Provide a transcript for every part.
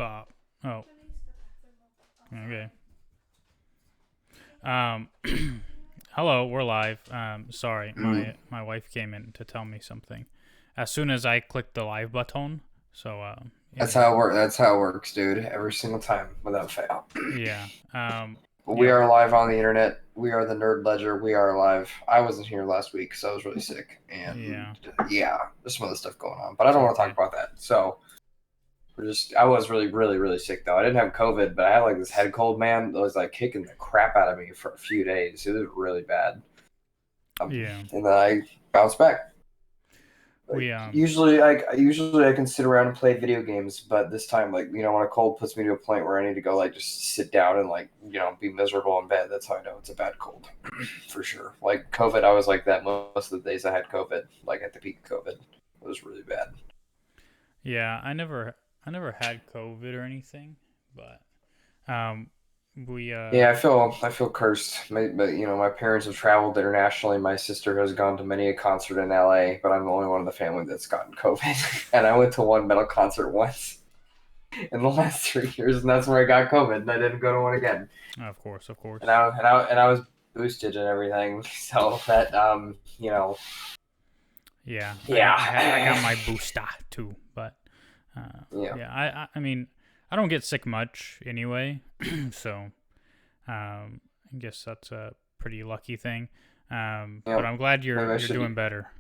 Bob. Oh, okay. Hello, we're live. Sorry, my wife came in to tell me something. As soon as I clicked the live button, so That's how it works. That's how it works, dude. Every single time, without fail. yeah. We are live on the internet. We are the Nerd Ledger. We are live. I wasn't here last week because I was really sick, and there's some other stuff going on. But I don't want to talk about that. So I was really, really, really sick though. I didn't have COVID, but I had like this head cold, man. That was like kicking the crap out of me for a few days. It was really bad. And then I bounced back. Usually I can sit around and play video games, but this time, like, when a cold puts me to a point where I need to go, like, just sit down and be miserable in bed. That's how I know it's a bad cold, for sure. Like COVID, I was like that most of the days I had COVID. Like at the peak of COVID, it was really bad. Yeah, I never had COVID or anything, but I feel cursed. My parents have traveled internationally. My sister has gone to many a concert in LA, but I'm the only one in the family that's gotten COVID. And I went to one metal concert once in the last 3 years, and that's where I got COVID, and I didn't go to one again. Of course. And I was boosted and everything, so that Yeah. I got my booster too, but I mean, I don't get sick much anyway, so I guess that's a pretty lucky thing. But I'm glad you're doing better.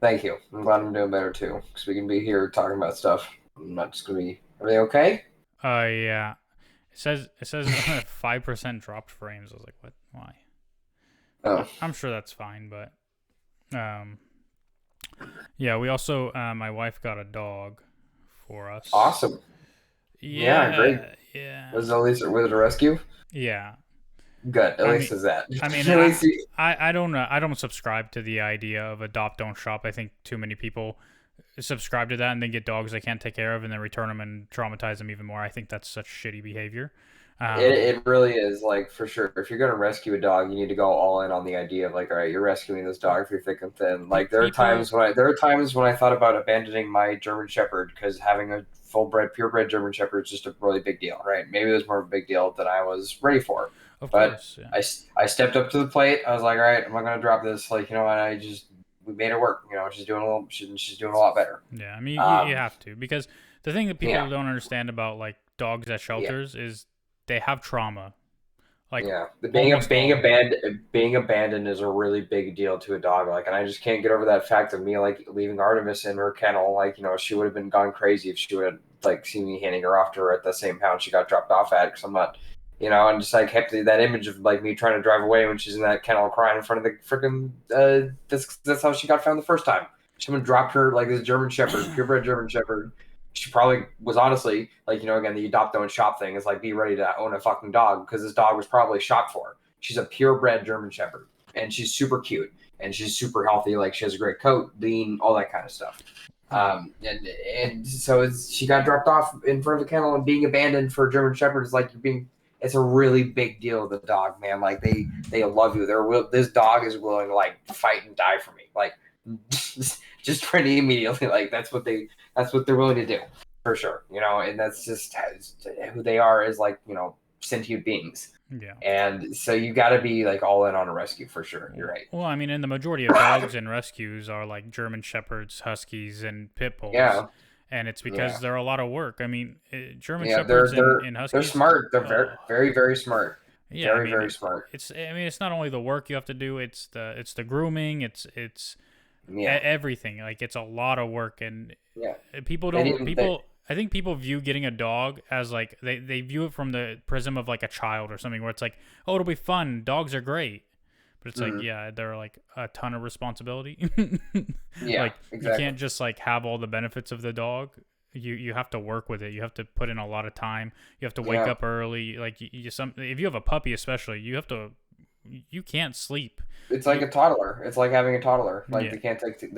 Thank you. I'm glad I'm doing better too, because we can be here talking about stuff. I'm not just gonna be. Are they okay? Yeah. It says 5% dropped frames. I was like, what? Why? Oh. I'm sure that's fine, but yeah. We also my wife got a dog for us. Awesome. Yeah, great. Yeah. Was it a rescue? Yeah. Good. At least is that. I mean, I don't know. I don't subscribe to the idea of adopt, don't shop. I think too many people subscribe to that and then get dogs they can't take care of and then return them and traumatize them even more. I think that's such shitty behavior. It really is, like, for sure. If you're gonna rescue a dog, you need to go all in on the idea of, like, all right, you're rescuing this dog through thick and thin. Like, there are times when I thought about abandoning my German Shepherd because having a purebred German Shepherd is just a really big deal, right? Maybe it was more of a big deal than I was ready for. Of course, yeah. I stepped up to the plate. I was like, all right, I'm not gonna drop this. Like, and we made it work. She's doing a lot better. Yeah, I mean, you have to, because the thing that people don't understand about, like, dogs at shelters is they have trauma. Like, being abandoned is a really big deal to a dog. Like, and I just can't get over that fact of me, like, leaving Artemis in her kennel. Like, she would have been gone crazy if she would have, like, seen me handing her off to her at the same pound she got dropped off at. Because I'm not, and just, like, kept that image of, like, me trying to drive away when she's in that kennel crying in front of the freaking. That's how she got found the first time. Someone dropped her, like, this German Shepherd, purebred German Shepherd. She probably was, honestly, like, again, the adopt don't shop thing is like, be ready to own a fucking dog, because this dog was probably shot for. She's a purebred German Shepherd, and she's super cute, and she's super healthy. Like, she has a great coat, lean, all that kind of stuff. And so she got dropped off in front of the kennel, and being abandoned for a German Shepherd is like it's a really big deal to the dog, man. Like, they love you. This dog is willing to, like, fight and die for me. Like, just pretty immediately. Like, that's what they're willing to do, for sure. And that's just who they are as, like, sentient beings. Yeah. And so you got to be, like, all in on a rescue, for sure. You're right. Well, I mean, and the majority of dogs in rescues are, like, German Shepherds, Huskies, and Pit Bulls. Yeah. And it's because they're a lot of work. I mean, German Shepherds and Huskies. They're smart. They're very, very, very smart. Yeah, very, very smart. It's not only the work you have to do. It's the grooming. It's everything. Like, it's a lot of work, and I think people view getting a dog as, like, they view it from the prism of, like, a child or something, where it's like, oh, it'll be fun. Dogs are great. But it's like, they're, like, a ton of responsibility. Like, exactly. You can't just, like, have all the benefits of the dog. You have to work with it. You have to put in a lot of time. You have to wake up early. Like, if you have a puppy, especially, you can't sleep. It's like a toddler. It's like having a toddler. Like, they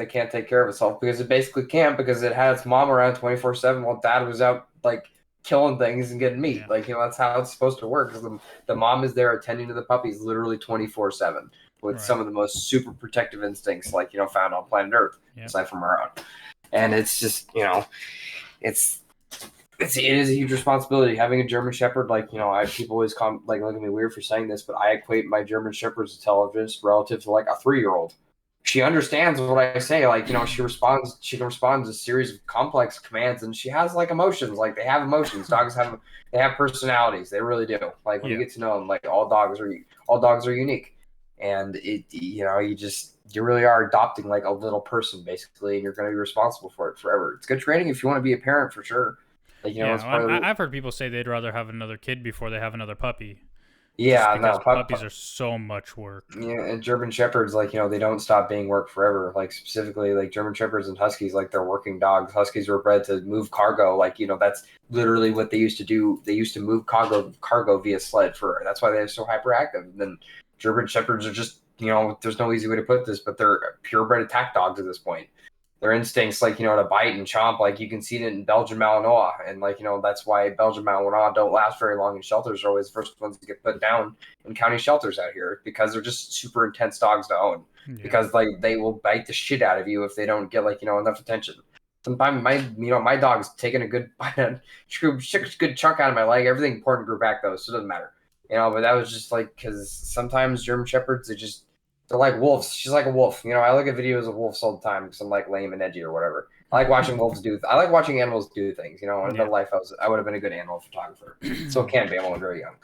can't take care of itself, because it basically can't, because it had its mom around 24/7 while dad was out, like, killing things and getting meat. Like, that's how it's supposed to work. Because the mom is there attending to the puppies literally 24/7 with some of the most super protective instincts, like, found on planet Earth, aside from our own. And it's just, it is a huge responsibility having a German Shepherd. Like, people always look at me weird for saying this, but I equate my German Shepherd's intelligence relative to like a 3-year-old. She understands what I say. Like, she responds. She can respond to a series of complex commands, and she has like emotions. Like, they have emotions. Dogs have personalities. They really do. Like, when you get to know them, like all dogs are unique, and you really are adopting like a little person basically, and you're going to be responsible for it forever. It's good training if you want to be a parent for sure. Like, it's part of I've heard people say they'd rather have another kid before they have another puppy. Yeah, because puppies are so much work. Yeah, and German Shepherds, like, they don't stop being work forever. Like, specifically, like, German Shepherds and Huskies, like, they're working dogs. Huskies were bred to move cargo. Like, that's literally what they used to do. They used to move cargo via sled that's why they're so hyperactive. And then German Shepherds are just, there's no easy way to put this, but they're purebred attack dogs at this point. Their instincts, like, to bite and chomp, like, you can see it in Belgian Malinois. And, like, that's why Belgian Malinois don't last very long in shelters. They're always the first ones to get put down in county shelters out here because they're just super intense dogs to own. Yeah. Because, like, they will bite the shit out of you if they don't get, like, enough attention. Sometimes my dog's taking a good bite, good chunk out of my leg. Everything important grew back, though, so it doesn't matter. But that was just, like, because sometimes German Shepherds, they're like wolves. She's like a wolf. I look at videos of wolves all the time because I'm like lame and edgy or whatever. I like watching I like watching animals do things. In another life, I would have been a good animal photographer. Still can be. I'm only very young.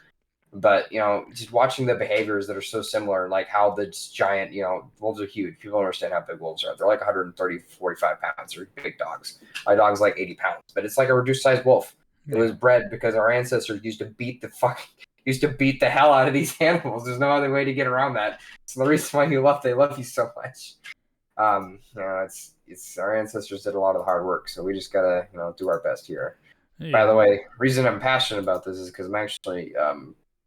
But, just watching the behaviors that are so similar, like how the giant, wolves are huge. People don't understand how big wolves are. They're like 130, 45 pounds. They're big dogs. My dog's like 80 pounds. But it's like a reduced size wolf. It was bred because our ancestors used to beat the hell out of these animals. There's no other way to get around that. It's the reason why they love you so much. It's our ancestors did a lot of the hard work, so we just gotta, do our best here. Yeah. By the way, reason I'm passionate about this is because I'm actually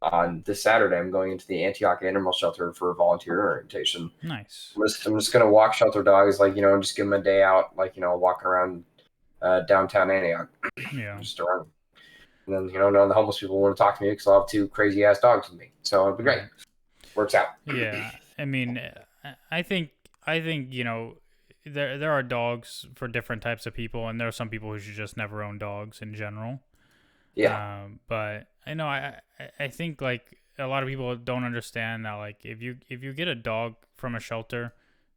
on this Saturday I'm going into the Antioch Animal Shelter for a volunteer orientation. Nice. I'm just gonna walk shelter dogs, like, just give them a day out, like, walking around downtown Antioch. Yeah. Just around. And then, none of the homeless people want to talk to me because I'll have 2 crazy-ass dogs with me. So it'll be great. Works out. Yeah. I mean, I think there are dogs for different types of people, and there are some people who should just never own dogs in general. Yeah. But I think, like, a lot of people don't understand that, like, if you get a dog from a shelter,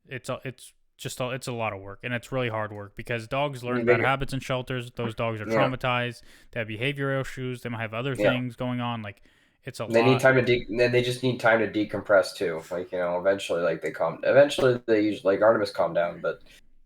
it's a lot of work, and it's really hard work because dogs learn bad habits in shelters. Those dogs are traumatized. They have behavioral issues. They might have other things going on. Like, it's a lot. They need time they just need time to decompress too. Like, eventually, like, eventually they usually, like, Artemis calm down, but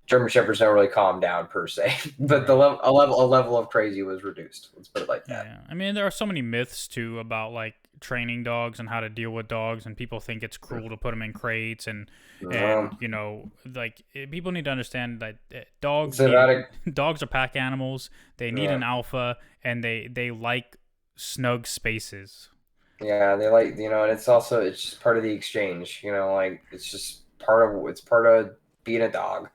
German Shepherds don't really calm down per se. But right. a level of crazy was reduced. Let's put it like that. Yeah. I mean, there are so many myths too about, like, training dogs and how to deal with dogs, and people think it's cruel to put them in crates, and like, people need to understand that dogs are pack animals. They need an alpha, and they like snug spaces. Yeah, they like, and it's just part of the exchange, like, it's part of being a dog.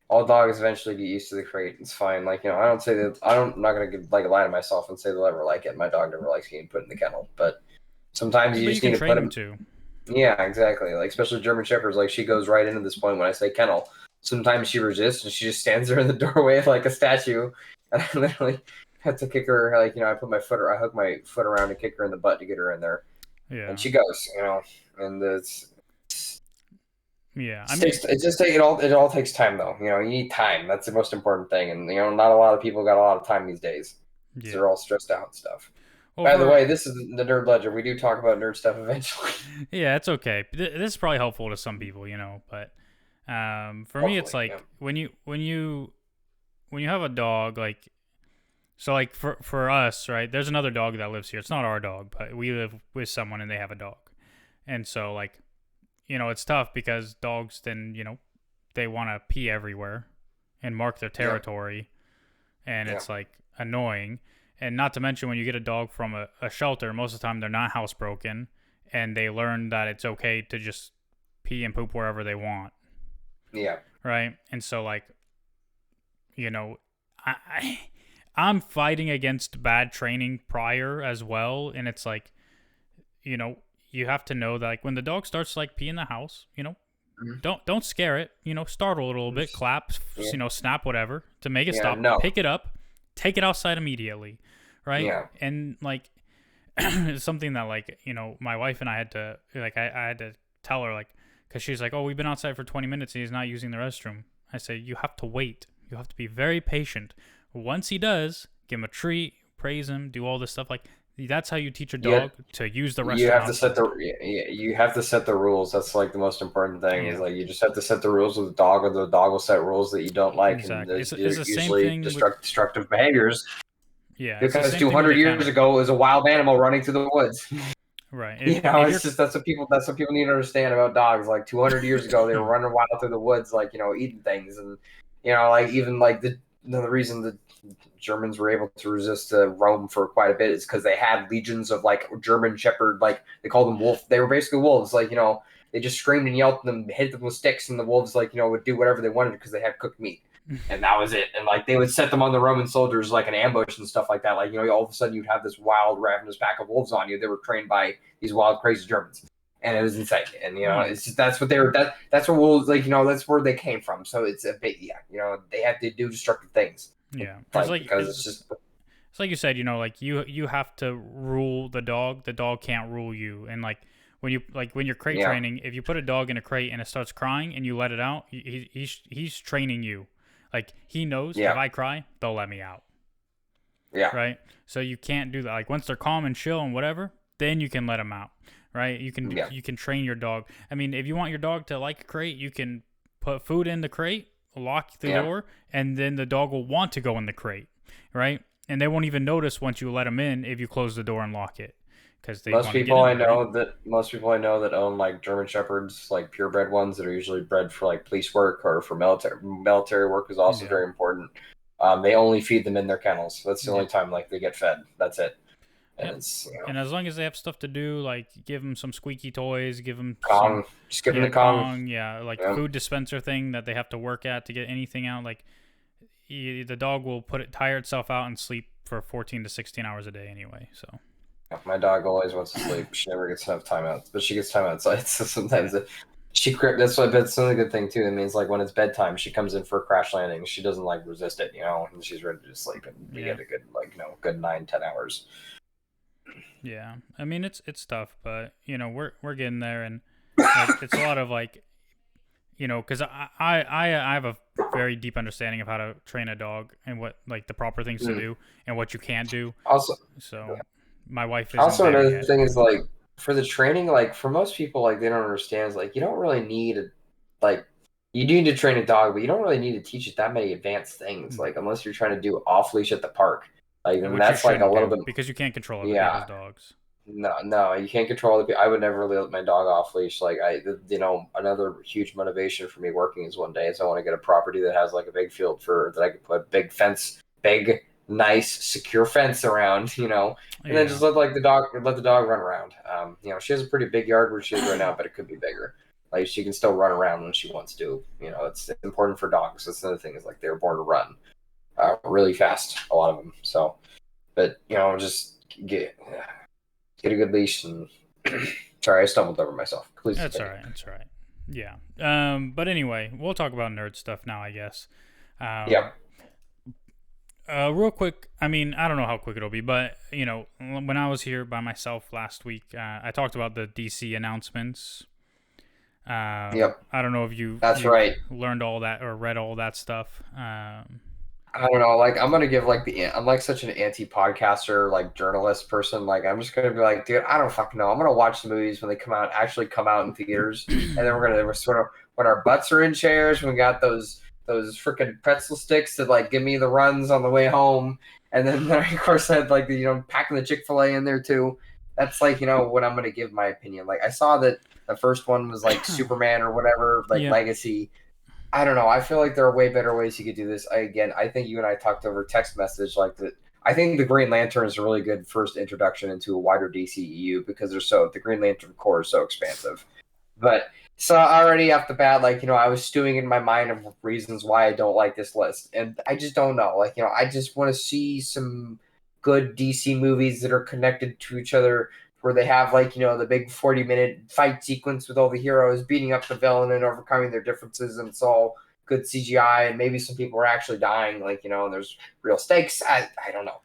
All dogs eventually get used to the crate. It's fine. Like, I'm not going to lie to myself and say they'll ever like it. My dog never likes getting put in the kennel, but sometimes you just need to put him to. Yeah, exactly. Like, especially German Shepherds, like, she goes right into this point when I say kennel. Sometimes she resists and she just stands there in the doorway like a statue, and I literally have to kick her. Like, I hook my foot around to kick her in the butt to get her in there. Yeah. And she goes, and yeah. It all takes time though. You need time. That's the most important thing. And not a lot of people got a lot of time these days. Yeah. They're all stressed out and stuff. Well, by the way, this is the Nerd Ledger. We do talk about nerd stuff eventually. Yeah, it's okay. This is probably helpful to some people, but for me, it's like when you have a dog, like, so, like, for us, right? There's another dog that lives here. It's not our dog, but we live with someone and they have a dog, and so, like, it's tough because dogs then they want to pee everywhere and mark their territory, and it's like annoying. And not to mention, when you get a dog from a shelter, most of the time they're not housebroken, and they learn that it's okay to just pee and poop wherever they want. Yeah. Right? And so, like, I'm fighting against bad training prior as well, and it's like, you have to know that, like, when the dog starts, like, pee in the house, don't scare it, startle it a little bit, clap, snap, whatever, to make it stop, pick it up, take it outside immediately, right? Yeah. And like something that like my wife and I had to like I had to tell her like because she's like, oh, we've been outside for 20 minutes and he's not using the restroom. I say you have to wait. You have to be very patient. Once he does, give him a treat, praise him, do all this stuff. Like that's how you teach a dog to use the restroom. You have to set the rules. That's like the most important thing. Is like you just have to set the rules with the dog, or the dog will set rules that you don't like, exactly. and It's the usually same thing destructive behaviors. Yeah, because 200 years ago it was a wild animal running through the woods. Right. It's just that's what people need to understand about dogs. Like 200 years ago, they were running wild through the woods, like eating things, and like even like the reason the Germans were able to resist Rome for quite a bit is because they had legions of like German Shepherd, like they called them wolf. They were basically wolves. Like they just screamed and yelled at them, hit them with sticks, and the wolves like would do whatever they wanted because they had cooked meat. And that was it. And like they would set them on the Roman soldiers like an ambush and stuff like that. Like all of a sudden you'd have this wild ravenous pack of wolves on you. They were trained by these wild crazy Germans, and it was insane. And it's just, that's what they were. That's what wolves like. That's where they came from. So it's a bit they have to do destructive things. Yeah, because it's just. It's like you said. Like you have to rule the dog. The dog can't rule you. And like when you're crate training, if you put a dog in a crate and it starts crying and you let it out, he's training you. Like, he knows if I cry, they'll let me out. Yeah. Right? So you can't do that. Like, once they're calm and chill and whatever, then you can let them out. Right? You can train your dog. I mean, if you want your dog to like a crate, you can put food in the crate, lock the door, and then the dog will want to go in the crate. Right? And they won't even notice once you let them in if you close the door and lock it. Most people I know that own like German Shepherds, like purebred ones that are usually bred for like police work or for military work is also very important. They only feed them in their kennels. That's the only time like they get fed. That's it. And it's and as long as they have stuff to do, like give them some squeaky toys, give them Kong, just give them the Kong. Food dispenser thing that they have to work at to get anything out. Like the dog will tire itself out and sleep for 14 to 16 hours a day anyway. So. My dog always wants to sleep. She never gets enough time out, but she gets time outside. So sometimes that's another good thing too. It means like when it's bedtime, she comes in for a crash landing. She doesn't like resist it, and she's ready to sleep, and we get a good good 9-10 hours. Yeah, I mean it's tough, but we're getting there, and it's a lot of like, because I have a very deep understanding of how to train a dog and what like the proper things to do and what you can't do. Also, so. My wife is also another thing is like for the training, like for most people, like they don't understand is like you don't really need you do need to train a dog, but you don't really need to teach it that many advanced things, like unless you're trying to do off leash at the park, like and that's like a little bit because you can't control other people's dogs. No, you can't control I would never really let my dog off leash. Like another huge motivation for me working is one day is I want to get a property that has like a big field that I could put big nice secure fence around, and then just let the dog run around. She has a pretty big yard where she is right now, but it could be bigger. Like she can still run around when she wants to. It's important for dogs. That's another thing is like they're born to run really fast, a lot of them. So, but just get a good leash and. Sorry, I stumbled over myself. Please. That's all right. That's all right. Yeah. But anyway, we'll talk about nerd stuff now, I guess. Real quick, I mean, I don't know how quick it'll be, but, when I was here by myself last week, I talked about the DC announcements. I don't know if you learned all that or read all that stuff. I don't know. Like, I'm going to give I'm like such an anti-podcaster, like journalist person. Like, I'm just going to be like, dude, I don't fucking know. I'm going to watch the movies when they actually come out in theaters. And then we're sort of, when our butts are in chairs, when we got those freaking pretzel sticks that like give me the runs on the way home, and then of course I had like the packing the Chick-fil-A in there too. That's like what I'm gonna give my opinion. Like I saw that the first one was like Superman or whatever, like Legacy. I don't know. I feel like there are way better ways you could do this. I think you and I talked over text message like that. I think the Green Lantern is a really good first introduction into a wider DCEU because the Green Lantern core is so expansive, but. So already off the bat, I was stewing in my mind of reasons why I don't like this list. And I just don't know. I just want to see some good DC movies that are connected to each other where they have, the big 40-minute fight sequence with all the heroes beating up the villain and overcoming their differences. And it's all good CGI, and maybe some people are actually dying, like, and there's real stakes. I don't know,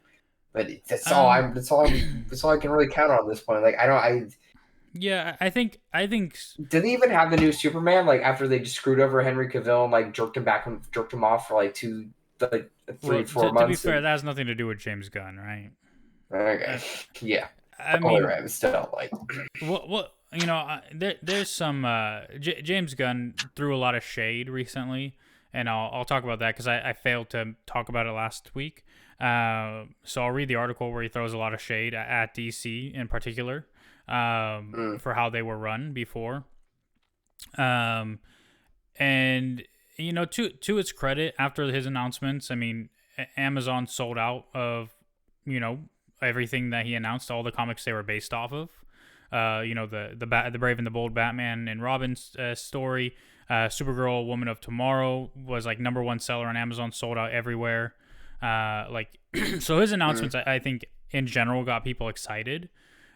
but that's all I can really count on at this point. Like, yeah, I think. Did they even have the new Superman? Like, after they just screwed over Henry Cavill and like jerked him off for like 4 months? To be fair, that has nothing to do with James Gunn, right? Okay, yeah, I totally mean, right. But still, like, what there's some James Gunn threw a lot of shade recently, and I'll talk about that because I failed to talk about it last week. So I'll read the article where he throws a lot of shade at DC in particular, for how they were run before. And to its credit, after his announcements, I mean, Amazon sold out of everything that he announced, all the comics they were based off of. The Brave and the Bold Batman and Robin story, Supergirl, Woman of Tomorrow was like #1 seller on Amazon, sold out everywhere. So his announcements, I think in general got people excited.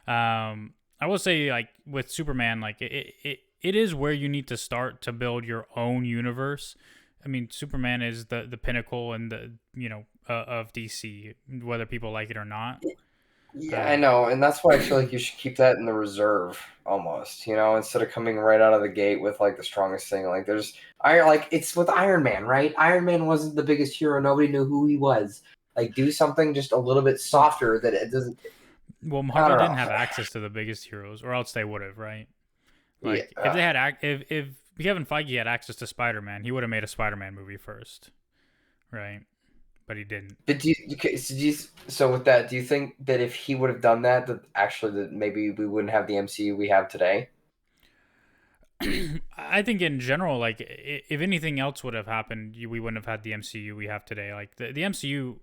I will say, like, with Superman, like it is where you need to start to build your own universe. I mean, Superman is the pinnacle and of DC, whether people like it or not. Yeah, I know, and that's why I feel like you should keep that in the reserve almost, instead of coming right out of the gate with like the strongest thing. Like, it's with Iron Man, right? Iron Man wasn't the biggest hero; nobody knew who he was. Like, do something just a little bit softer that it doesn't. Well, Marvel didn't have access to the biggest heroes, or else they would have, right? Like, if they had if Kevin Feige had access to Spider-Man, he would have made a Spider-Man movie first, right? But he didn't. But so with that, do you think that if he would have done that, that maybe we wouldn't have the MCU we have today? I think in general, like, if anything else would have happened, we wouldn't have had the MCU we have today. Like, the MCU,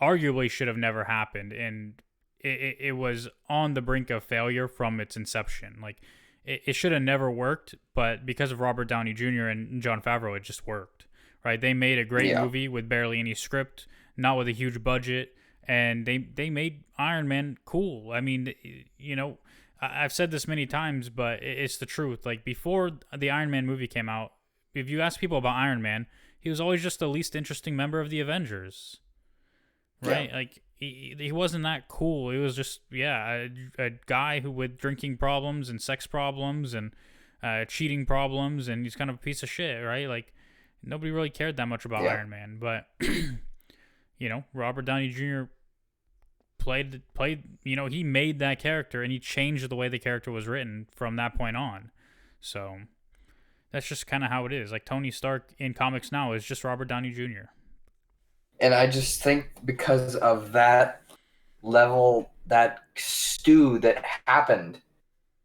arguably should have never happened, and it was on the brink of failure from its inception. Like, it should have never worked, but because of Robert Downey Jr. and Jon Favreau, it just worked. Right, they made a great movie with barely any script, not with a huge budget, and they made Iron Man cool. I mean, I've said this many times, but it's the truth. Like, before the Iron Man movie came out, if you ask people about Iron Man, he was always just the least interesting member of the Avengers. Right? Yeah. Like, he wasn't that cool. He was just a guy who with drinking problems and sex problems and cheating problems, and he's kind of a piece of shit, right? Like, nobody really cared that much about Iron Man, but Robert Downey Jr. played. He made that character, and he changed the way the character was written from that point on. So that's just kind of how it is. Like, Tony Stark in comics now is just Robert Downey Jr. And I just think because of that level, that stew that happened,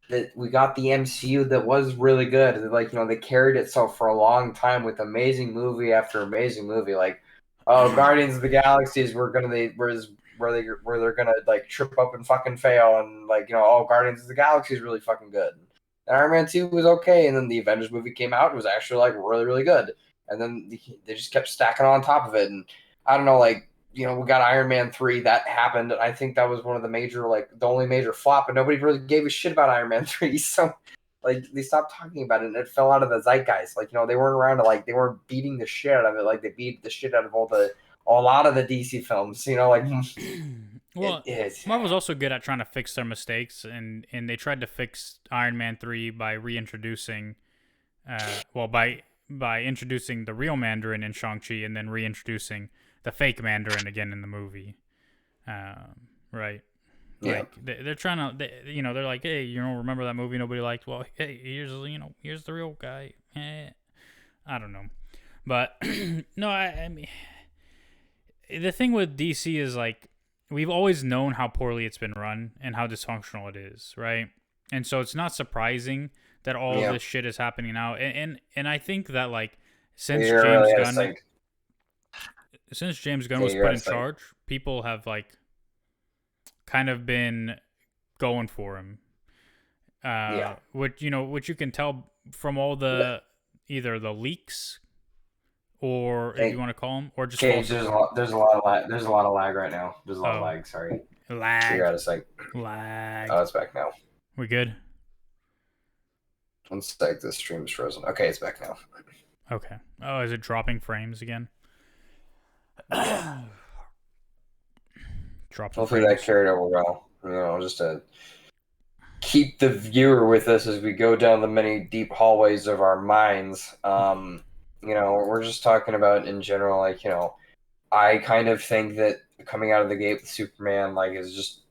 that we got the MCU that was really good. Like, they carried itself for a long time with amazing movie after amazing movie. Like, Guardians of the Galaxies where they're gonna like trip up and fucking fail, and like, Guardians of the Galaxy is really fucking good. And Iron Man 2 was okay, and then the Avengers movie came out. It was actually like really, really good. And then they just kept stacking on top of it. And I don't know, like, we got Iron Man 3, that happened. I think that was one of the only major flop, and nobody really gave a shit about Iron Man 3. So, like, they stopped talking about it, and it fell out of the zeitgeist. Like, they weren't around they weren't beating the shit out of it. Like, they beat the shit out of a lot of the DC films, like. Well, Marvel's also good at trying to fix their mistakes, and they tried to fix Iron Man 3 by reintroducing, by introducing the real Mandarin in Shang-Chi, and then reintroducing the fake Mandarin again in the movie, right? Yeah. Like, they're trying to, they're like, hey, remember that movie nobody liked? Well, hey, here's the real guy. I don't know, but no, I mean, the thing with DC is, like, we've always known how poorly it's been run and how dysfunctional it is, right? And so it's not surprising that all of this shit is happening now, and I think that, like, since James Gunn was put in charge, people have, like, kind of been going for him. Which you can tell from all the either the leaks, or if you want to call them, or just there's a lot of lag. There's a lot of lag right now. There's a lot of lag. Sorry. Lag. You're out of sight. Lag. Oh, it's back now. We good? One sec. The stream is frozen. Okay, it's back now. Okay. Oh, is it dropping frames again? Hopefully that carried over well. Just to keep the viewer with us as we go down the many deep hallways of our minds. We're just talking about in general, I kind of think that coming out of the gate with Superman, is just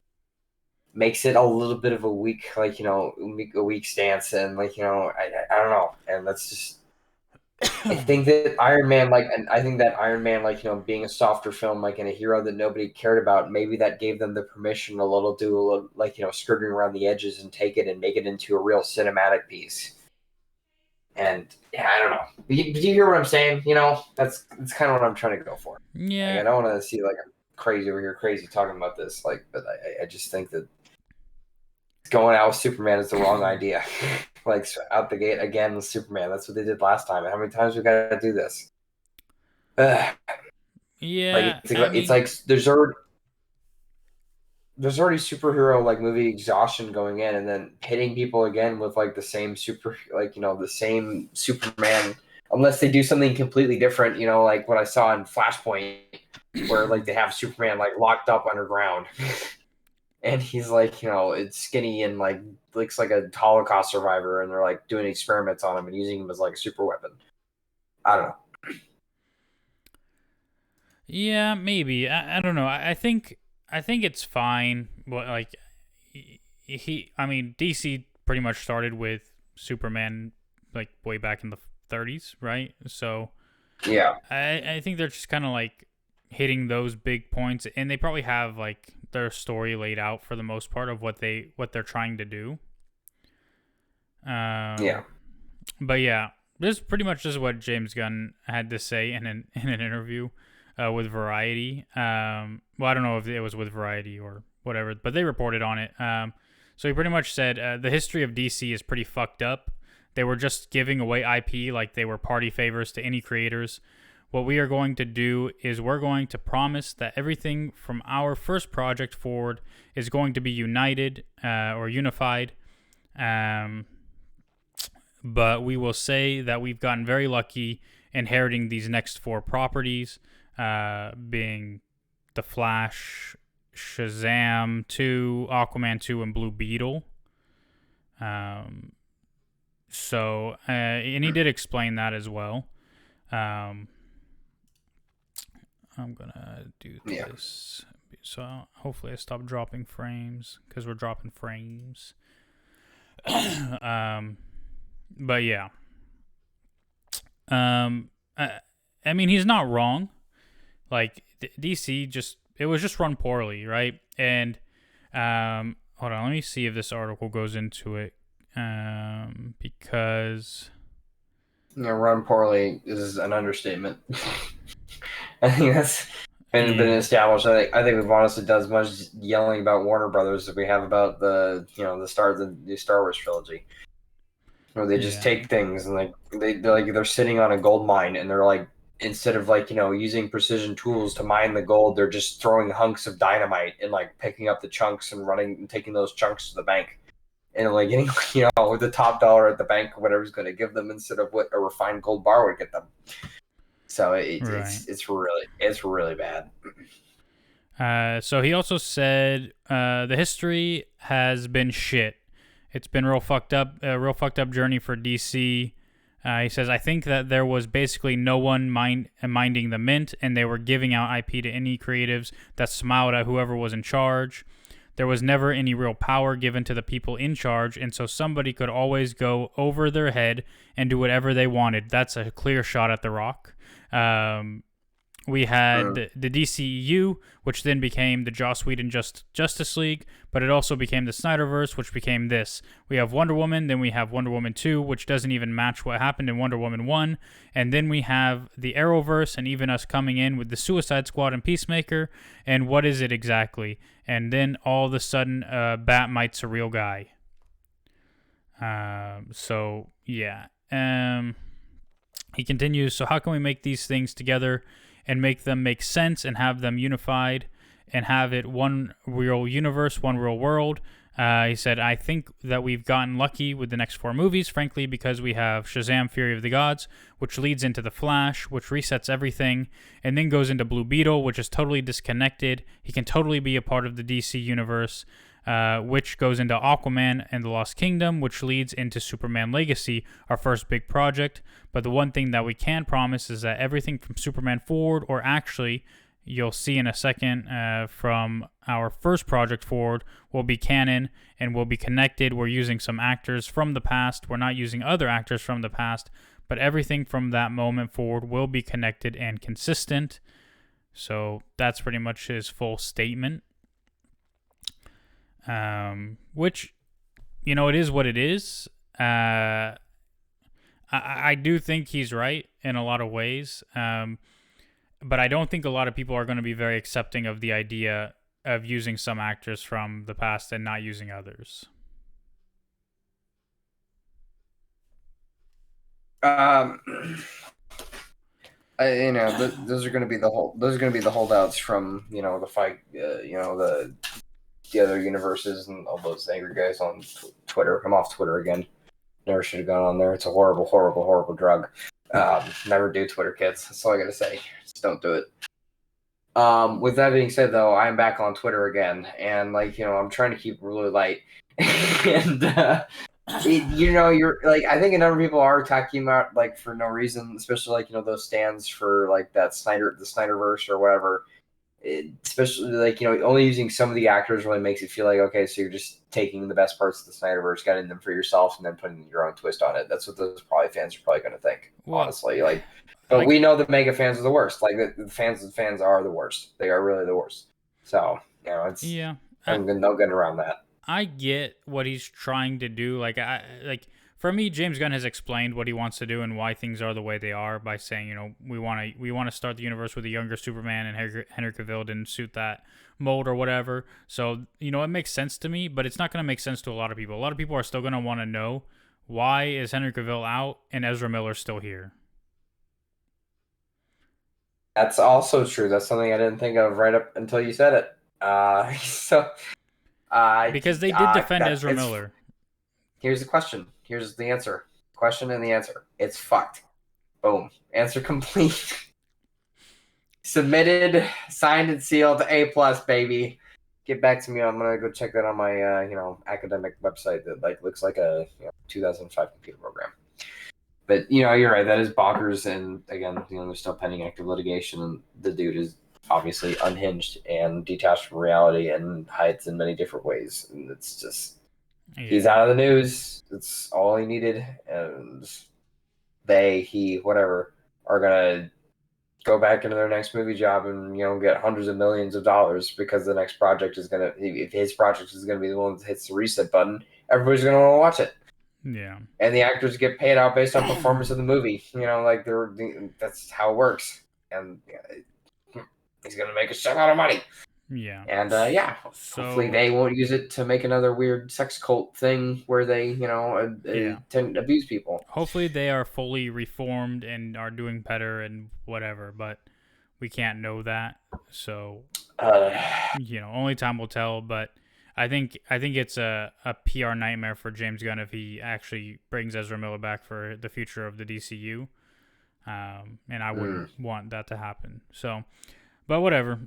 makes it a little bit of a weak, a weak stance, and I don't know, and that's just. I think that Iron Man, being a softer film, and a hero that nobody cared about, maybe that gave them the permission a little, skirting around the edges and take it and make it into a real cinematic piece. And yeah, I don't know. Do you hear what I'm saying? That's kind of what I'm trying to go for. Yeah. I don't want to see I'm crazy over here, crazy talking about this. But I just think that going out with Superman is the wrong idea. Out the gate again with Superman. That's what they did last time. How many times we got to do this? Yeah. It's like there's already superhero movie exhaustion going in, and then hitting people again with the same the same Superman, unless they do something completely different. Like what I saw in Flashpoint, where they have Superman locked up underground. And he's it's skinny and looks like a Holocaust survivor, and they're doing experiments on him and using him as a super weapon. I don't know. Yeah, maybe. I don't know. I think it's fine. But DC pretty much started with Superman way back in the 30s, right? So yeah, I think they're just kind of hitting those big points, and they probably have their story laid out for the most part of what they're trying to do. Yeah. But yeah, this pretty much is what James Gunn had to say in an interview with Variety. Well, I don't know if it was with Variety or whatever, but they reported on it. So he pretty much said the history of DC is pretty fucked up. They were just giving away IP like they were party favors to any creators. What we are going to do is we're going to promise that everything from our first project forward is going to be united or unified. But we will say that we've gotten very lucky inheriting these next 4 properties, being The Flash, Shazam 2, Aquaman 2, and Blue Beetle. And he did explain that as well. I'm gonna do this, so hopefully I stop dropping frames, because we're dropping frames. But yeah, I mean, he's not wrong. DC it was just run poorly, right? And hold on, let me see if this article goes into it, because run poorly is an understatement. I think that's been established. I think we've honestly done as much yelling about Warner Brothers as we have about the new Star Wars trilogy, where they just take things and they're sitting on a gold mine, and they're instead of using precision tools to mine the gold, they're just throwing hunks of dynamite and picking up the chunks and running and taking those chunks to the bank, and getting the top dollar at the bank or whatever's going to give them, instead of what a refined gold bar would get them. So it's really bad. So he also said the history has been shit. It's been a real fucked up journey for DC. He says, I think that there was basically no one minding the mint, and they were giving out IP to any creatives that smiled at whoever was in charge. There was never any real power given to the people in charge, and so somebody could always go over their head and do whatever they wanted. That's a clear shot at The Rock. We had the DCEU, which then became the Joss Whedon Justice League, but it also became the Snyderverse, which became this. We have Wonder Woman, then we have Wonder Woman 2, which doesn't even match what happened in Wonder Woman 1, and then we have the Arrowverse, and even us coming in with the Suicide Squad and Peacemaker, and what is it exactly? And then all of a sudden, Batmite's a real guy. So, yeah. He continues, so how can we make these things together and make them make sense and have them unified and have it one real universe, one real world? He said, I think that we've gotten lucky with the next 4 movies, frankly, because we have Shazam! Fury of the Gods, which leads into The Flash, which resets everything, and then goes into Blue Beetle, which is totally disconnected. He can totally be a part of the DC universe, which goes into Aquaman and the Lost Kingdom, which leads into Superman Legacy, our first big project. But the one thing that we can promise is that everything from Superman forward, or actually, you'll see in a second from our first project forward, will be canon and will be connected. We're using some actors from the past. We're not using other actors from the past, but everything from that moment forward will be connected and consistent. So that's pretty much his full statement. Which, it is what it is. I do think he's right in a lot of ways. But I don't think a lot of people are going to be very accepting of the idea of using some actors from the past and not using others. Those are going to be the holdouts from the fight, the other universes and all those angry guys on Twitter. I'm off Twitter again. Never should have gone on there. It's a horrible, horrible, horrible drug. Never do Twitter, kids. That's all I gotta say. Just don't do it. With that being said, though, I'm back on Twitter again, and I'm trying to keep it really light. And you're like, I think a number of people are talking about for no reason, especially those stands for the Snyderverse or whatever. Especially only using some of the actors really makes it feel like, okay, so you're just taking the best parts of the Snyderverse, getting them for yourself, and then putting your own twist on it. That's what those fans are probably going to think, honestly. But we know the mega fans are the worst. The fans are the worst. They are really the worst. So it's no getting around that. I get what he's trying to do. For me, James Gunn has explained what he wants to do and why things are the way they are by saying, we want to start the universe with a younger Superman, and Henry Cavill didn't suit that mold or whatever. So, it makes sense to me, but it's not going to make sense to a lot of people. A lot of people are still going to want to know, why is Henry Cavill out and Ezra Miller still here? That's also true. That's something I didn't think of right up until you said it. Because they did defend Ezra Miller. Here's the question. Here's the answer. Question and the answer. It's fucked. Boom. Answer complete. Submitted, signed and sealed, A+, baby. Get back to me. I'm gonna go check that on my academic website that looks like a 2005 computer program. But you're right. That is bonkers. And again, there's still pending active litigation, and the dude is obviously unhinged and detached from reality and hides in many different ways. And it's just. Yeah. He's out of the news. It's all he needed, and he, whatever, are gonna go back into their next movie job and get hundreds of millions of dollars because the next project is gonna. If his project is gonna be the one that hits the reset button, everybody's gonna want to watch it. Yeah. And the actors get paid out based on performance of the movie. That's how it works. And he's gonna make a shitload of money. Yeah. And hopefully they won't use it to make another weird sex cult thing where they, tend to abuse people. Hopefully they are fully reformed and are doing better and whatever, but we can't know that. So, only time will tell. But I think it's a PR nightmare for James Gunn if he actually brings Ezra Miller back for the future of the DCU. And I wouldn't want that to happen. So, but whatever.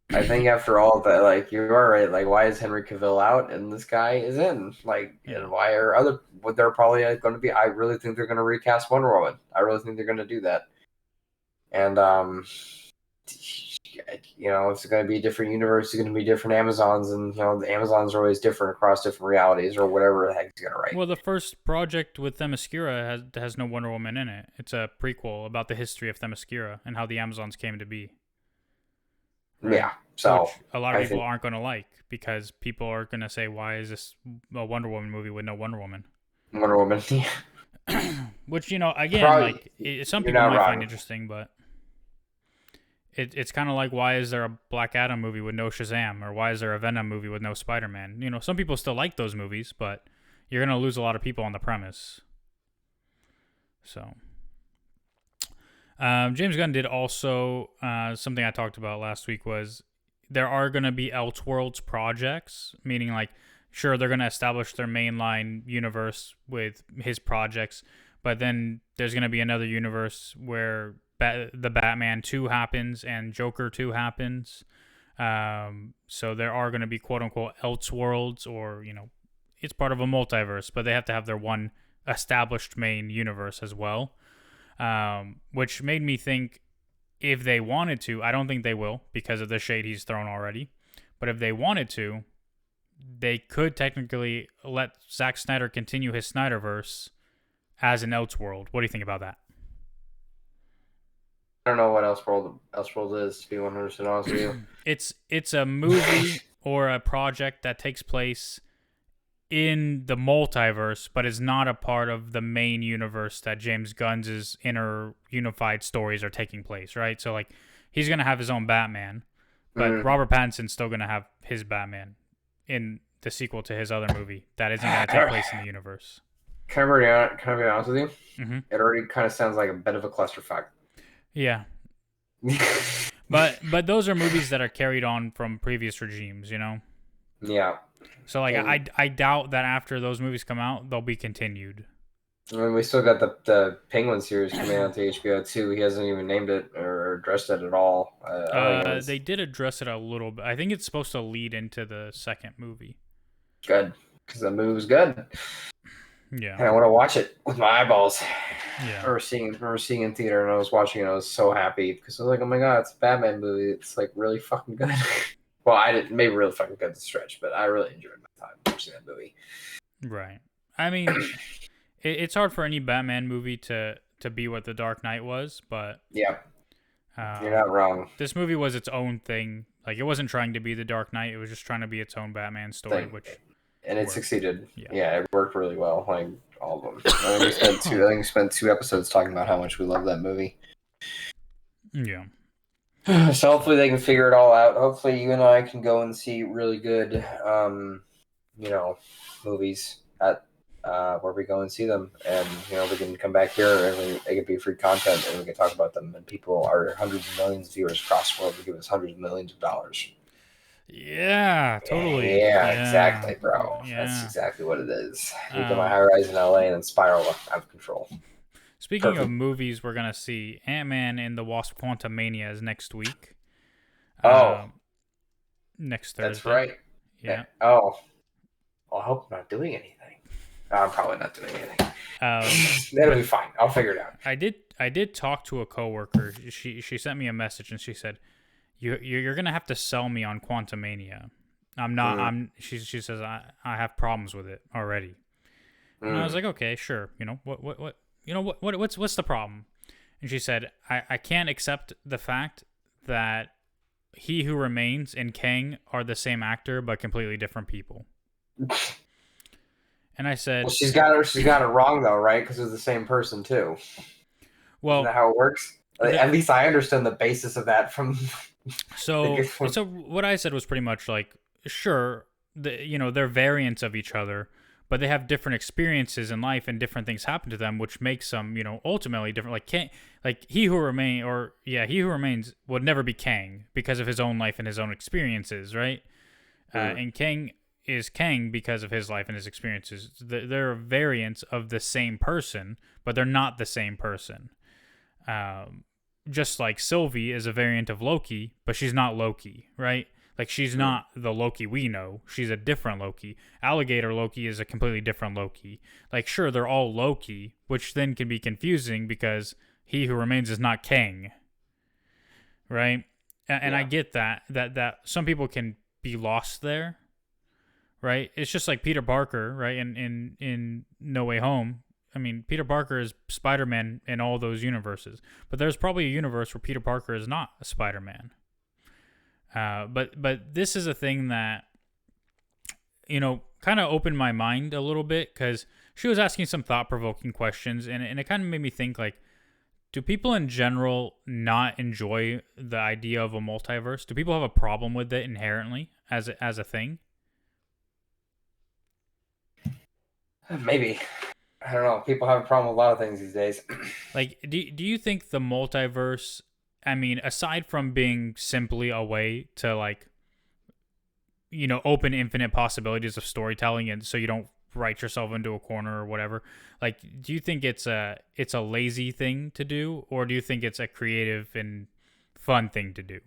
I think after all that, you are right. Why is Henry Cavill out and this guy is in? And why are they're probably going to be? I really think they're going to recast Wonder Woman. I really think they're going to do that. And it's going to be a different universe. It's going to be different Amazons, and the Amazons are always different across different realities or whatever the heck he's going to write. Well, the first project with Themyscira has no Wonder Woman in it. It's a prequel about the history of Themyscira and how the Amazons came to be. Right? Yeah, so which a lot of people aren't going to like, because people are going to say, why is this a Wonder Woman movie with no Wonder Woman? Wonder Woman, Which, again, some people might find interesting, but it's kind of like, why is there a Black Adam movie with no Shazam? Or why is there a Venom movie with no Spider-Man? Some people still like those movies, but you're going to lose a lot of people on the premise. So... James Gunn did also, something I talked about last week was there are going to be Elseworlds projects, meaning like, sure, they're going to establish their mainline universe with his projects, but then there's going to be another universe where the Batman 2 happens and Joker 2 happens. So there are going to be quote unquote Elseworlds, or, it's part of a multiverse, but they have to have their one established main universe as well. Which made me think, if they wanted to, I don't think they will because of the shade he's thrown already, but if they wanted to, they could technically let Zack Snyder continue his Snyderverse as an Elseworld. What do you think about that? I don't know what Elseworld is, to be 100% honest with you. It's a movie or a project that takes place in the multiverse, but is not a part of the main universe that James Gunn's inner unified stories are taking place, right? So, like, he's going to have his own Batman, but Robert Pattinson's still going to have his Batman in the sequel to his other movie that isn't going to take place in the universe. Can I be honest with you? Mm-hmm. It already kind of sounds like a bit of a clusterfuck. Yeah. But those are movies that are carried on from previous regimes, Yeah. So, like, I doubt that after those movies come out, they'll be continued. I mean, we still got the Penguin series coming out to HBO too. He hasn't even named it or addressed it at all. They did address it a little bit. I think it's supposed to lead into the second movie. Good, because the movie was good. Yeah, and I want to watch it with my eyeballs. Yeah, I remember seeing in theater, and I was watching it. And I was so happy because I was like, "Oh my god, it's a Batman movie! It's like really fucking good." Well, I didn't maybe really fucking good to stretch, but I really enjoyed my time watching that movie. Right. I mean, it's hard for any Batman movie to be what The Dark Knight was, but yeah, you're not wrong. This movie was its own thing. Like, it wasn't trying to be The Dark Knight; it was just trying to be its own Batman story, and it succeeded. Yeah, it worked really well. Like all of them. I think we spent 2 episodes talking about how much we love that movie. Yeah. So hopefully they can figure it all out. Hopefully you and I can go and see really good, movies at where we go and see them, and we can come back here and they can be free content, and we can talk about them. And people are hundreds of millions of viewers across the world who give us hundreds of millions of dollars. Yeah, totally. Yeah, exactly, bro. Yeah. That's exactly what it is. We get my high rise in LA and then spiral out of control. Speaking of movies, we're going to see Ant-Man and the Wasp: Quantumania is next week. Next Thursday. That's right. Yeah. Well, I hope I'm not doing anything. I'm probably not doing anything. That'll be fine. I'll figure it out. I did talk to a coworker. She sent me a message and she said, You're going to have to sell me on Quantumania. I'm not. She says I have problems with it already. And I was like, okay, sure. What's the problem? And she said, I can't accept the fact that He Who Remains and Kang are the same actor but completely different people. And I said, well, she's got it wrong though, right? Because it's the same person too. Well, isn't that how it works? At least I understand the basis of that from. So what I said was pretty much like, sure, they're variants of each other, but they have different experiences in life and different things happen to them, which makes them, ultimately different. He Who Remains would never be Kang because of his own life and his own experiences, right? And Kang is Kang because of his life and his experiences. They're variants of the same person, but they're not the same person. Just like Sylvie is a variant of Loki, but she's not Loki, right? Like, she's not the Loki we know. She's a different Loki. Alligator Loki is a completely different Loki. Like, sure, they're all Loki, which then can be confusing because He Who Remains is not Kang, right? And I get that some people can be lost there, right? It's just like Peter Parker, right? In No Way Home. I mean, Peter Parker is Spider-Man in all those universes, but there's probably a universe where Peter Parker is not a Spider-Man. But this is a thing that, kind of opened my mind a little bit, because she was asking some thought-provoking questions, and it kind of made me think, like, do people in general not enjoy the idea of a multiverse? Do people have a problem with it inherently as a thing? Maybe. I don't know. People have a problem with a lot of things these days. Like, do you think the multiverse, I mean, aside from being simply a way to, like, open infinite possibilities of storytelling, and so you don't write yourself into a corner or whatever. Like, do you think it's a lazy thing to do, or do you think it's a creative and fun thing to do?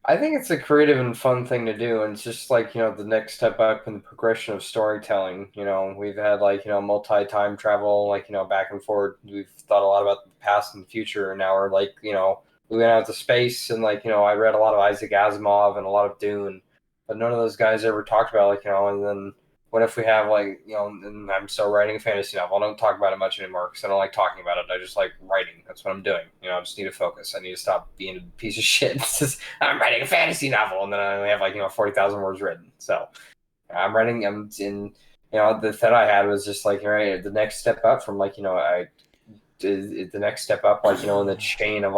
I think it's a creative and fun thing to do, and it's just like, the next step up in the progression of storytelling. We've had multi-time travel, back and forth. We've thought a lot about the past and the future, and now we're we went out to space, and I read a lot of Isaac Asimov and a lot of Dune, but none of those guys ever talked about and then what if we have and I'm still writing a fantasy novel. I don't talk about it much anymore because I don't like talking about it. I just like writing. That's what I'm doing. I just need to focus. I need to stop being a piece of shit. It's just, I'm writing a fantasy novel, and then I only have 40,000 words written. So I'm in, the thought I had was just right, the next step up from the next step up in the chain of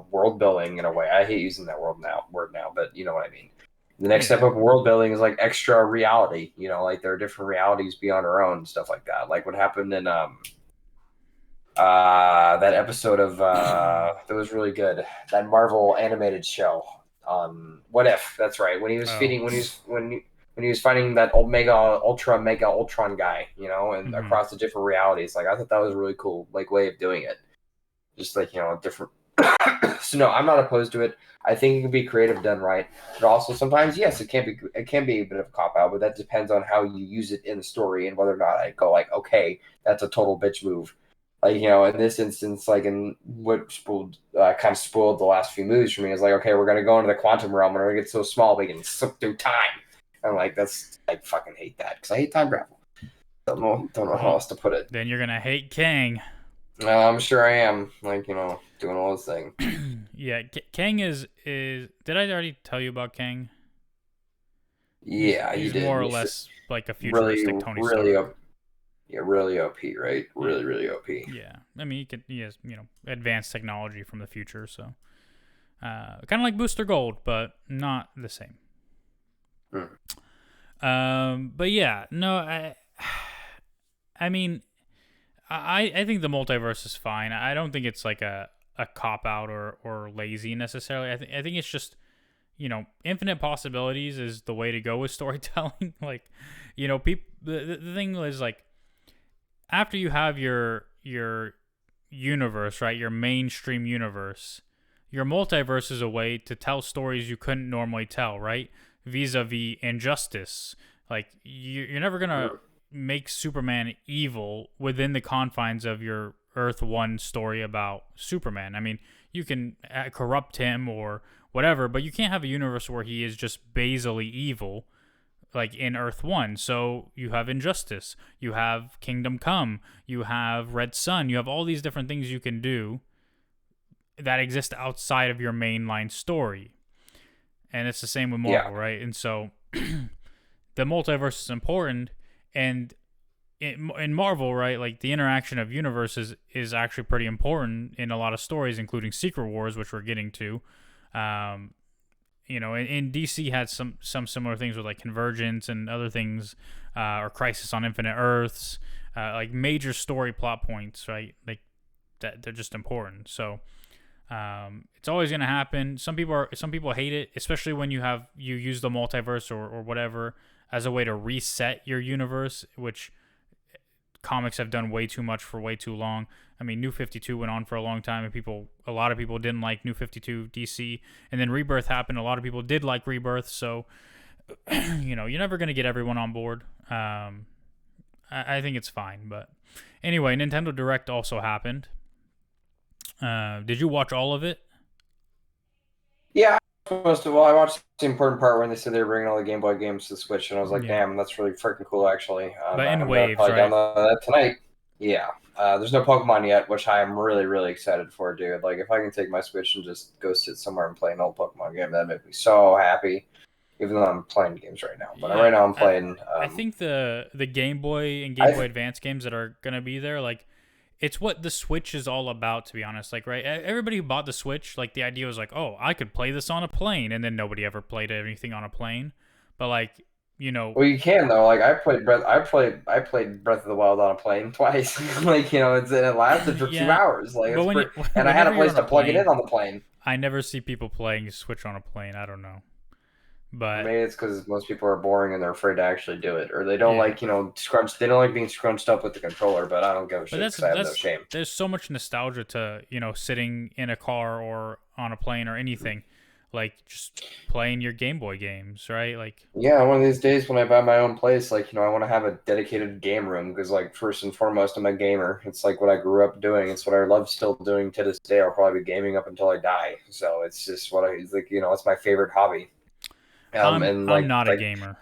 world building in a way. I hate using that word now, but you know what I mean. The next step up in world building is extra reality. There are different realities beyond our own and stuff like that. Like what happened in that episode of that was really good. That Marvel animated show. What If? That's right. When he was when he was fighting that mega Ultron guy, and across the different realities. I thought that was a really cool way of doing it. Just different. So no, I'm not opposed to it. I think it can be creative done right, but also sometimes yes, it can be a bit of a cop out, but that depends on how you use it in the story and whether or not I go okay, that's a total bitch move. In this instance, in what kind of spoiled the last few movies for me is okay, we're gonna go into the quantum realm and we're gonna get so small we can slip through time. I'm that's I fucking hate that because I hate time travel. Don't know how else to put it. Then you're gonna hate Kang. I'm sure I am. Doing all those things. Yeah, Kang is. Did I already tell you about Kang? Yeah, he's more or less like a futuristic Tony Stark. Really OP, right? Really OP. Yeah, I mean, he has advanced technology from the future, so kind of like Booster Gold, but not the same. But yeah, no, I mean, I think the multiverse is fine. I don't think it's like a cop out or lazy necessarily. I think it's just infinite possibilities is the way to go with storytelling. People. The thing is after you have your universe, right, your mainstream universe, your multiverse is a way to tell stories you couldn't normally tell, right? Vis-a-vis Injustice, you're never gonna make Superman evil within the confines of your Earth 1 story about Superman. I mean, you can corrupt him or whatever, but you can't have a universe where he is just basally evil, in Earth 1. So you have Injustice, you have Kingdom Come, you have Red Sun, you have all these different things you can do that exist outside of your mainline story. And it's the same with Marvel, right? And so the multiverse is important. And in Marvel, right, the interaction of universes is actually pretty important in a lot of stories, including Secret Wars, which we're getting to. And DC had some similar things with Convergence and other things, or Crisis on Infinite Earths, major story plot points, right? That they're just important. So it's always going to happen. Some people hate it, especially when you use the multiverse or whatever as a way to reset your universe, which comics have done way too much for way too long. I mean, New 52 went on for a long time, and a lot of people didn't like New 52 DC, and then Rebirth happened. A lot of people did like Rebirth, so you're never going to get everyone on board. I think it's fine, but anyway, Nintendo Direct also happened. Did you watch all of it? Yeah, most of all, I watched the important part when they said they were bringing all the Game Boy games to the Switch, and I was like, damn, that's really freaking cool, actually. But in waves, right? Download that tonight. Yeah. There's no Pokemon yet, which I am really, really excited for, dude. If I can take my Switch and just go sit somewhere and play an old Pokemon game, that'd make me so happy. Even though I'm playing games right now. But right now I'm playing... I think the Game Boy and Game Boy Advance games that are going to be there, it's what the Switch is all about, to be honest. Right? Everybody who bought the Switch, the idea was oh, I could play this on a plane, and then nobody ever played anything on a plane. But well, you can though. I played Breath of the Wild on a plane twice. It lasted for 2 hours. And I had a place to plug it in on the plane. I never see people playing Switch on a plane. I don't know, But maybe it's because most people are boring and they're afraid to actually do it, or they don't like scrunched. They don't like being scrunched up with the controller. But I don't give a shit because I have no shame. There's so much nostalgia to sitting in a car or on a plane or anything, like just playing your Game Boy games, right? Like yeah, one of these days when I buy my own place, like I want to have a dedicated game room because like first and foremost, I'm a gamer. It's like what I grew up doing. It's what I love still doing to this day. I'll probably be gaming up until I die. So it's just what it's like. It's my favorite hobby. I'm not a gamer.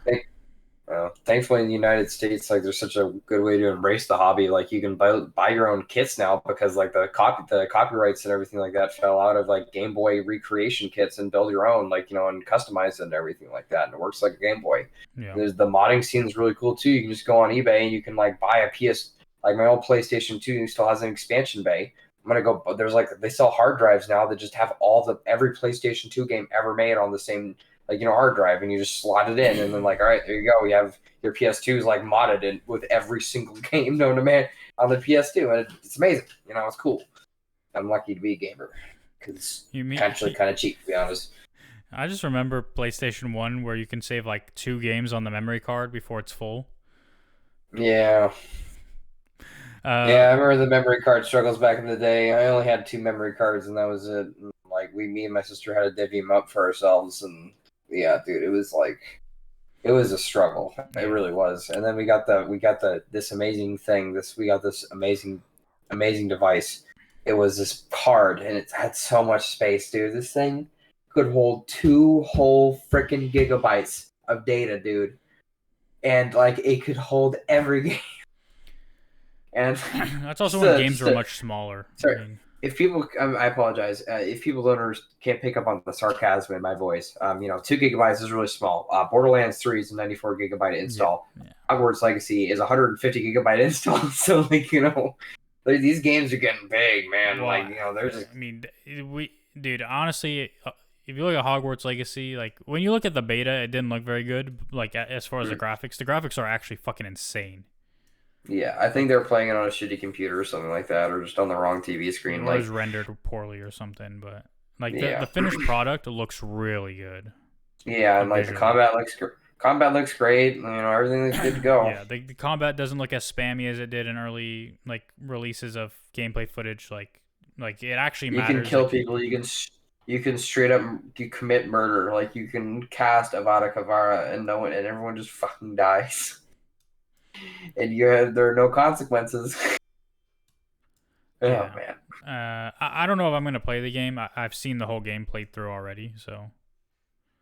Thankfully, in the United States, like there's such a good way to embrace the hobby. Like you can buy your own kits now because like the copyrights and everything like that fell out of like Game Boy recreation kits and build your own and customize it and everything like that. And it works like a Game Boy. Yeah. There's the modding scene is really cool too. You can just go on eBay and you can like buy a PS. Like my old PlayStation 2 still has an expansion bay. I'm gonna go. There's like they sell hard drives now that just have every PlayStation 2 game ever made on the same hard drive, and you just slot it in, and then like, all right, there you go. You have your PS2 is like modded in with every single game known to man on the PS2, and it's amazing. It's cool. I'm lucky to be a gamer because it's actually kind of cheap, to be honest. I just remember PlayStation 1 where you can save like 2 games on the memory card before it's full. Yeah. Yeah, I remember the memory card struggles back in the day. I only had 2 memory cards, and that was it. And, like me and my sister had to divvy them up for ourselves, and yeah, dude, it was a struggle. It really was. And then we got this amazing thing. We got this amazing device. It was this card, and it had so much space, dude. This thing could hold 2 whole freaking gigabytes of data, dude. And like it could hold every game. And that's also when games were much smaller. Sorry. If people, I apologize. If people can't pick up on the sarcasm in my voice, 2 gigabytes is really small. Borderlands 3 is a 94 gigabyte install. Yeah. Hogwarts Legacy is 150 gigabyte install. So these games are getting big, man. Well, they're just. I mean, dude, honestly, if you look at Hogwarts Legacy, like when you look at the beta, it didn't look very good. Like as far as the graphics are actually fucking insane. Yeah, I think they're playing it on a shitty computer or something like that, or just on the wrong TV screen. Or it was rendered poorly or something, but the finished product looks really good. Yeah, and like the combat looks great. Everything looks good to go. Yeah, the combat doesn't look as spammy as it did in early releases of gameplay footage. Like it actually matters. You can kill people. You can straight up commit murder. Like you can cast Avada Kedavra and everyone just fucking dies. And there are no consequences. Yeah. Oh man. I don't know if I'm gonna play the game. I've seen the whole game played through already, so.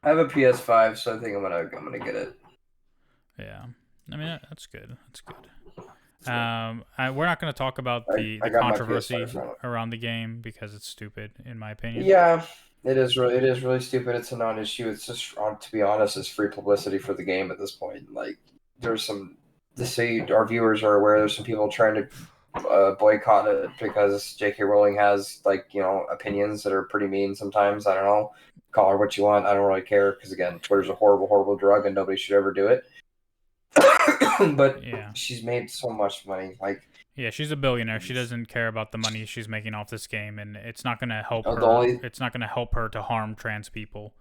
I have a PS5, so I think I'm gonna get it. Yeah, I mean that's good. That's good. We're not gonna talk about the controversy around the game because it's stupid, in my opinion. Yeah, it is really stupid. It's a non-issue. It's just, to be honest, it's free publicity for the game at this point. Like there's some. Just so our viewers are aware, there's some people trying to boycott it because J.K. Rowling has opinions that are pretty mean sometimes. I don't know, call her what you want. I don't really care because again, Twitter's a horrible drug and nobody should ever do it. But yeah, she's made so much money. She's a billionaire. She doesn't care about the money she's making off this game, and it's not going to help her. It's not going to help her to harm trans people.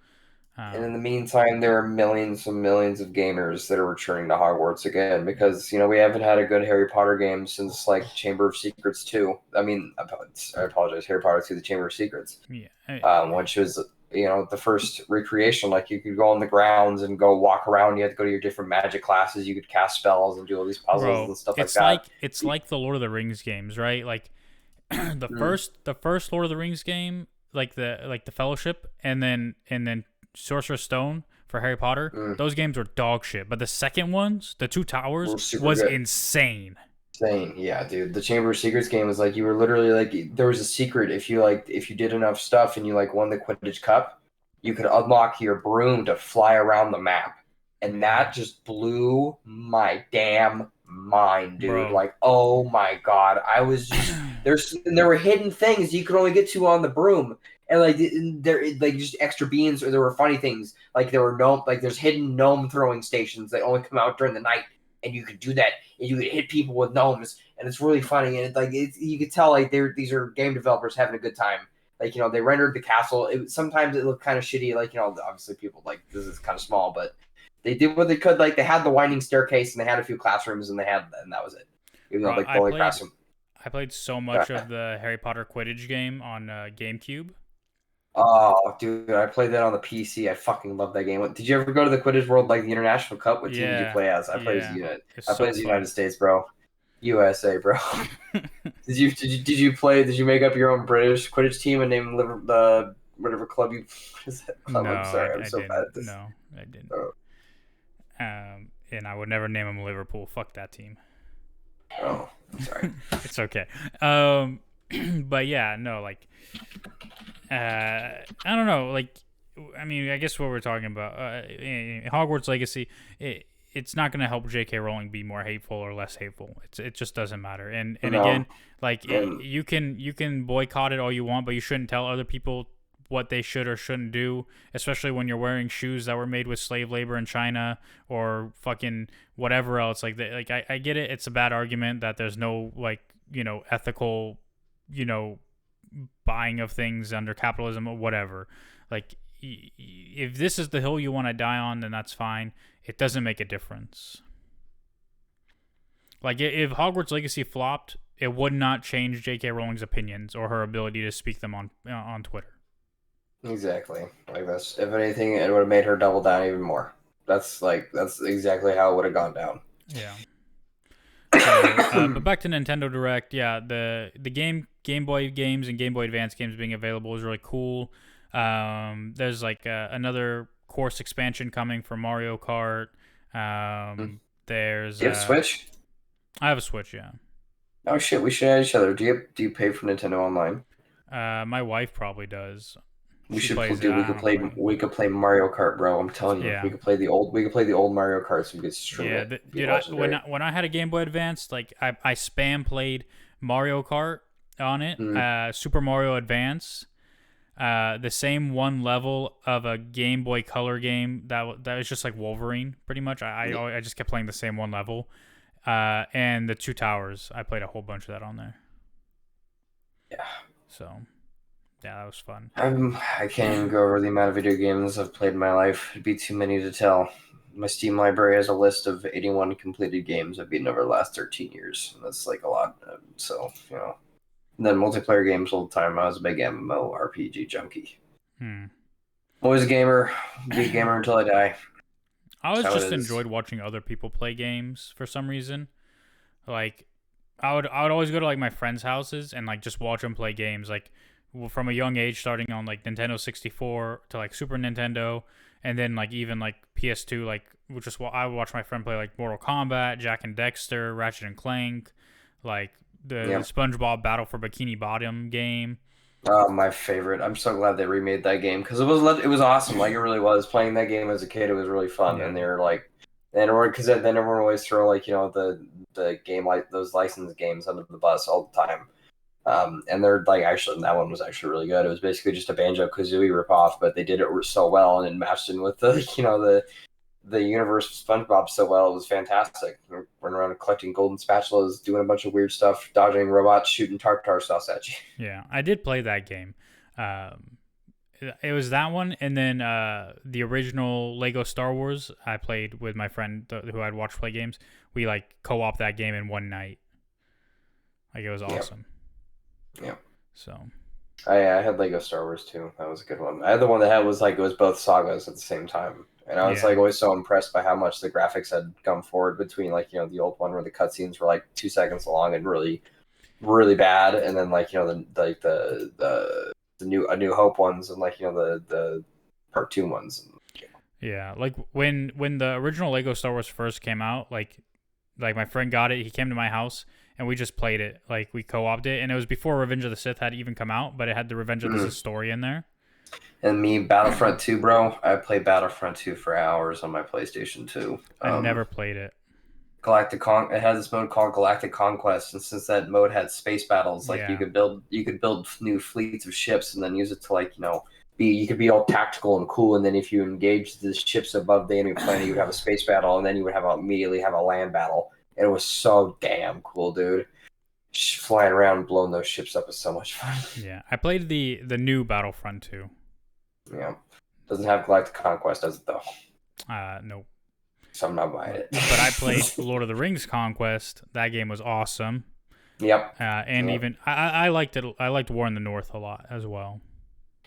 And in the meantime, there are millions and millions of gamers that are returning to Hogwarts again because, we haven't had a good Harry Potter game since, Chamber of Secrets 2. I mean, I apologize, Harry Potter 2, The Chamber of Secrets. Yeah. Which was, the first recreation. Like, you could go on the grounds and go walk around. You had to go to your different magic classes. You could cast spells and do all these puzzles and stuff like that. It's like the Lord of the Rings games, right? Like, the first Lord of the Rings game, the Fellowship, and then Sorcerer's Stone for Harry Potter, those games were dog shit. But the second ones, the Two Towers, was insane. Insane, yeah, dude. The Chamber of Secrets game was you were literally there was a secret if you did enough stuff and you won the Quidditch Cup, you could unlock your broom to fly around the map, and that just blew my damn mind, dude. Bro. Oh my god, I was just there were hidden things you could only get to on the broom. And there just extra beans, or there were funny things there were there's hidden gnome throwing stations that only come out during the night, and you could do that, and you could hit people with gnomes, and it's really funny, and you could tell these are game developers having a good time. Like, they rendered the castle. Sometimes it looked kind of shitty. Like, obviously people like this is kind of small, but they did what they could. Like, they had the winding staircase and they had a few classrooms and that was it. Even though, like, the only classroom. I played so much of the Harry Potter Quidditch game on GameCube. Oh, dude, I played that on the PC. I fucking love that game. Did you ever go to the Quidditch World, like the International Cup? What team did you play as? I played as the United States, bro. USA, bro. Did you play? Did you make up your own British Quidditch team and name the whatever club you? What is that club? No, I'm sorry, I'm so didn't. bad at this. No, I didn't. Oh. And I would never name them Liverpool. Fuck that team. Oh, sorry. It's okay. But yeah, no, like, I don't know, like, I mean, I guess what we're talking about, Hogwarts Legacy, it's not going to help J.K. Rowling be more hateful or less hateful. It just doesn't matter. And again, like, you can boycott it all you want, but you shouldn't tell other people what they should or shouldn't do, especially when you're wearing shoes that were made with slave labor in China or fucking whatever else. Like, I get it. It's a bad argument that there's no, like, ethical, buying of things under capitalism or whatever. Like, if this is the hill you want to die on, then that's fine. It doesn't make a difference. Like, if Hogwarts Legacy flopped, it would not change J.K. Rowling's opinions or her ability to speak them on Twitter. Exactly. Like, that's, if anything, it would have made her double down even more. That's exactly how it would have gone down. Yeah. So, but back to Nintendo Direct, yeah, the Game Boy games and Game Boy Advance games being available is really cool. There's like another course expansion coming for Mario Kart. There's. Do you have a Switch? I have a Switch, yeah. Oh shit, we should add each other. Do you pay for Nintendo Online? My wife probably does. We could play Mario Kart, bro. I'm telling you, yeah. We could play the old Mario Kart, so we could stream it. Yeah, dude. When I had a Game Boy Advance, like I spam played Mario Kart on it, Super Mario Advance, the same one level of a Game Boy Color game that was just like Wolverine, pretty much. I just kept playing the same one level, and the Two Towers. I played a whole bunch of that on there. Yeah. So. Yeah, that was fun. I can't even go over the amount of video games I've played in my life. It'd be too many to tell. My Steam library has a list of 81 completed games I've beaten over the last 13 years. That's like a lot. So, And then multiplayer games all the time. I was a big MMO RPG junkie. Always a gamer. Be a gamer until I die. I always just enjoyed watching other people play games for some reason. Like, I would always go to like my friends' houses and like just watch them play games. Like, from a young age, starting on like Nintendo 64 to like Super Nintendo, and then like even like PS2, like I would watch my friend play like Mortal Kombat, Jak and Dexter, Ratchet and Clank, like the SpongeBob Battle for Bikini Bottom game. Oh, my favorite! I'm so glad they remade that game because it was awesome. Like, it really was. Playing that game as a kid, it was really fun, and they were like, because then everyone always throw like the game, like those licensed games under the bus all the time. And they're like, actually, that one was actually really good. It was basically just a Banjo-Kazooie ripoff, but they did it so well and it matched in with the universe of SpongeBob so well. It was fantastic. Running around collecting golden spatulas, doing a bunch of weird stuff, dodging robots, shooting tartar sauce at you. Yeah, I did play that game. It was that one, and then the original Lego Star Wars I played with my friend who I'd watch play games. We like co-op that game in one night. Like, it was awesome. Yeah. So. I had Lego Star Wars too. That was a good one. I had the one that had was both sagas at the same time, and I was like always so impressed by how much the graphics had come forward between like the old one where the cutscenes were like 2 seconds long and really, really bad, and then like the New Hope ones and like the Part 2 ones. Yeah, like when the original Lego Star Wars first came out, like my friend got it. He came to my house. And we just played it. Like, we co-opted it. And it was before Revenge of the Sith had even come out, but it had the Revenge of the Sith story in there. And me, Battlefront 2, bro. I played Battlefront 2 for hours on my PlayStation 2. I never played it. It has this mode called Galactic Conquest, and since that mode had space battles, like you could build new fleets of ships and then use it to like you could be all tactical and cool, and then if you engage the ships above the enemy planet, you would have a space battle, and then you would immediately have a land battle. It was so damn cool, dude. flying around blowing those ships up is so much fun. Yeah, I played the new Battlefront 2. Yeah, doesn't have Galactic Conquest, does it though? Nope. So I'm not buying it. But I played Lord of the Rings Conquest. That game was awesome. Yep. Even I liked it. I liked War in the North a lot as well.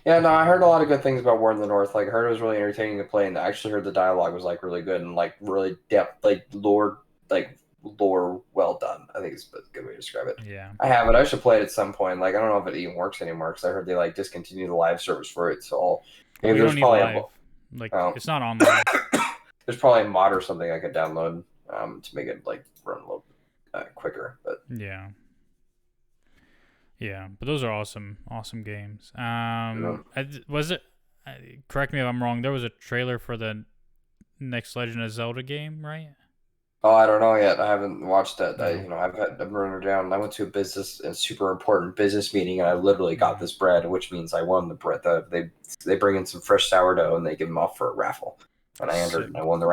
Yeah, no, I heard a lot of good things about War in the North. Like, I heard it was really entertaining to play, and I actually heard the dialogue was like really good and like really depth, like lore well done. I think it's a good way to describe it. Yeah, I have it. I should play it at some point. Like, I don't know if it even works anymore because I heard they like discontinued the live service for it. So maybe there's probably it's not online. There's probably a mod or something I could download to make it like run a little quicker. But yeah. Yeah, but those are awesome games. Was it? Correct me if I'm wrong. There was a trailer for the next Legend of Zelda game, right? Oh, I don't know yet. I haven't watched that. I've run it down. I went to a super important business meeting, and I literally got this bread, which means I won the bread. They bring in some fresh sourdough, and they give them off for a raffle. And I entered, and I won the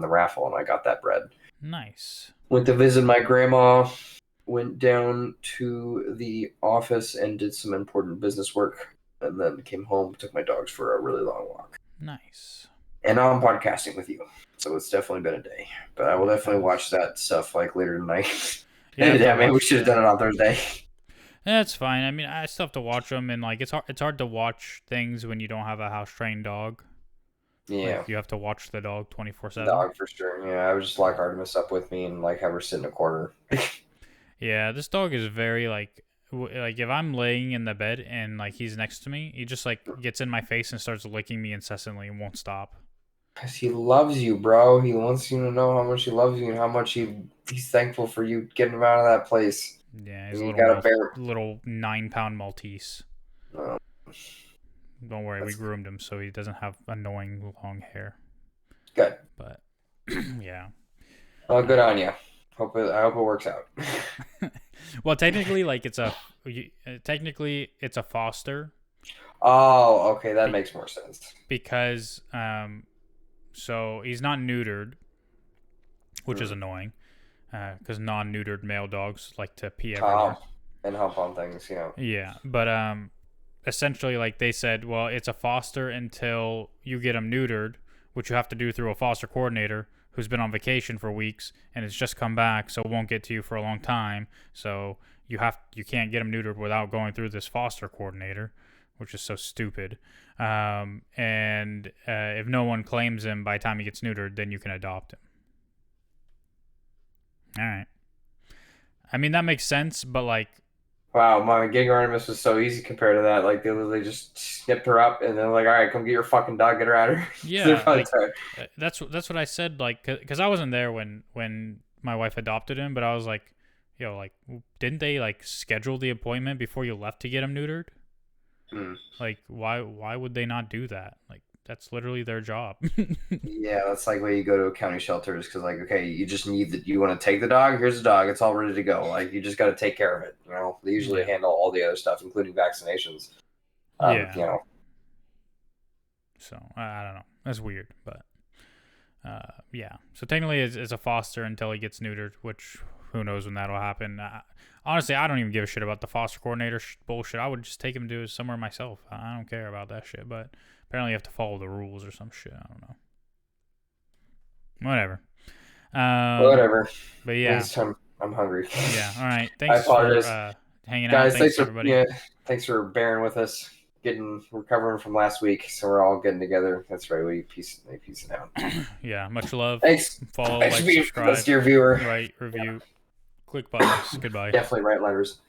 raffle, and I got that bread. Nice. Went to visit my grandma. Went down to the office and did some important business work, and then came home, took my dogs for a really long walk. Nice. And now I'm podcasting with you, so it's definitely been a day. But I will definitely watch that stuff like later tonight. Yeah, maybe we should have done it on Thursday. That's fine. I mean, I still have to watch them, and like it's hard to watch things when you don't have a house trained dog. Yeah, like, you have to watch the dog 24/7. Dog for sure. Yeah, I would just lock Artemis up with me and like have her sit in a corner. Yeah, this dog is very like if I'm laying in the bed and like he's next to me, he just like gets in my face and starts licking me incessantly and won't stop. Cause he loves you, bro. He wants you to know how much he loves you and how much he's thankful for you getting him out of that place. Yeah, he's a little 9-pound Maltese. Don't worry, we groomed him so he doesn't have annoying long hair. Good. But yeah. Well, good on you. I hope it works out. Well, technically, like it's a foster. Oh, okay, that makes more sense. Because so he's not neutered, which is annoying. Because non-neutered male dogs like to pee everywhere and hump on things, you know. Yeah, but essentially, like they said, well, it's a foster until you get him neutered, which you have to do through a foster coordinator who's been on vacation for weeks and has just come back, so it won't get to you for a long time. So you can't get him neutered without going through this foster coordinator, which is so stupid. And if no one claims him by the time he gets neutered, then you can adopt him. All right. I mean, that makes sense, but like... Wow, my getting Artemis was so easy compared to that. Like, they just snipped her up, and then like, all right, come get your fucking dog, get her out of here. Yeah, like, that's what I said, like, because I wasn't there when my wife adopted him, but I was like, yo, like, didn't they, like, schedule the appointment before you left to get him neutered? Like, why would they not do that? Like, that's literally their job. Yeah, that's like when you go to county shelters because, like, okay, you just need that. You want to take the dog? Here's the dog. It's all ready to go. Like, you just got to take care of it. You know, they usually handle all the other stuff, including vaccinations. You know. So I don't know. That's weird, but yeah. So technically, it's a foster until he gets neutered, which who knows when that'll happen. Honestly, I don't even give a shit about the foster coordinator bullshit. I would just take him to somewhere myself. I don't care about that shit, but apparently you have to follow the rules or some shit. I don't know. Whatever. Whatever. But yeah. I'm hungry. Yeah. All right. Thanks for hanging out. Guys, thanks everybody. Thanks for bearing with us. Recovering from last week, so we're all getting together. That's right. We peace out. Yeah. Much love. Thanks. Follow, like, subscribe. Dear viewer. Write, review. Click buttons. Goodbye. Definitely write letters.